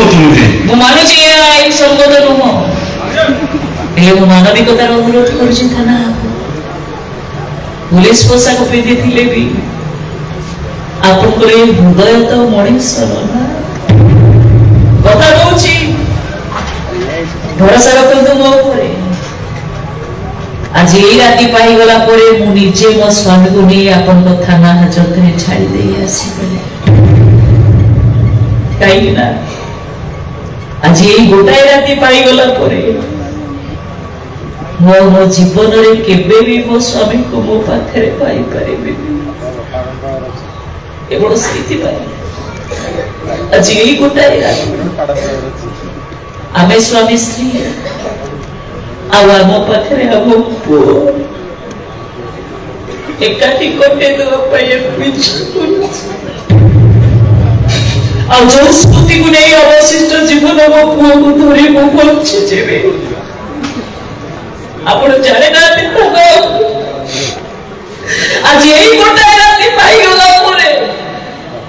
मत नुहे मु मानुची आई संबोध नुह ए मु मानविकतार अनुरोध करूची थाना पुलिस पोशाक पिंधि थिले भी आपनकर हृदय तो मनीषर ना कथा कहूची भरोसा रखतु मो उपरे आज ये राति पाई गला परे मु निजे मो स्वामी को नहीं आपन को थाना हाजत रे छाड़ी दे आसी बले काई ना आज ये गोटाई राति पाई गला परे मो जीवन रे केबे भी मो स्वामी को मो पाखरे पाई परिबे केवल स्थिति पाई आज ये गोटाई राति आमे स्वामी स्त्री आम पाखे आम पु एकाठी कटे जो स्मृति को नहीं अवशिष्ट जीवन मो पुओ को धरी मु बंची आप जाने ना आज यही गोटाए राति पाईगला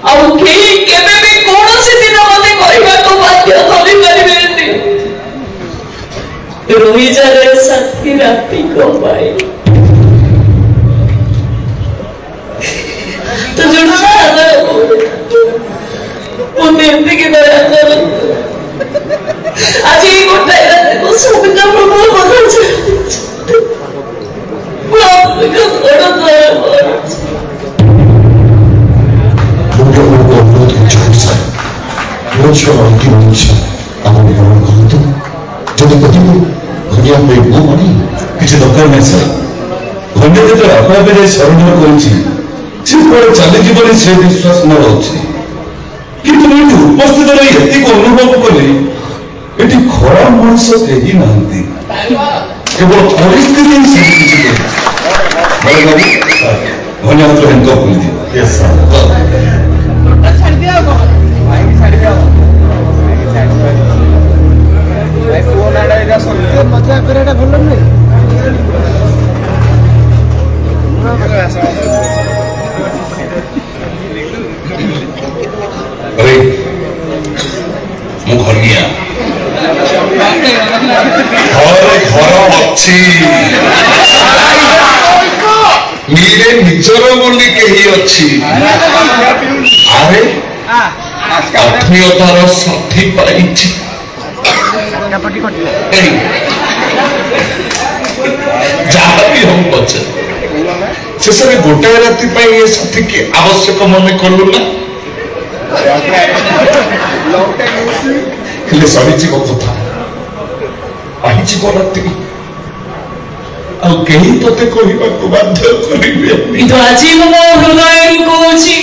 केबे भी कौन दिन मत कहवा को बाध्य धरी पारे रोई जा रे साथी राति को पाई तो जुड़ जा वो देवते के दया कर आज ये गोटाए राति को सुविधा प्रभु बदल जब धनिया पे मो मनी किसी दरकार नहीं सर धन्य जो अपने शरण कर चली जीवन से विश्वास मोर अच्छे किंतु ये उपस्थित रही अनुभव कले ये खराब मनुष्य कहीं ना केवल परिस्थिति धन्यवाद हेल्प मजा करे भल नहीं अरे मु घनिया घर अच्छी मेरे निजर बोली कही अच्छी अरे आत्मीयतार साथी पाई जहाँ भी हम पचे शेष में गोटाए राति ये साथी की आवश्यक मन कलु ना सरीची कथा पाइची को राति कहीं तोते कहवा को बाध्य करेंगे तो आज मो हृदय कहूची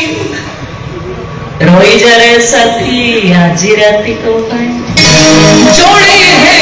रोई जा रे साथी आज राति को पाई जोड़ी है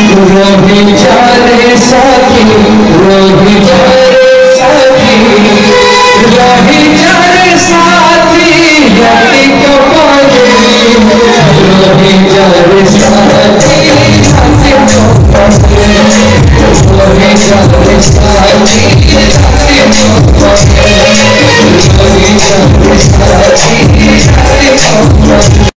Rohi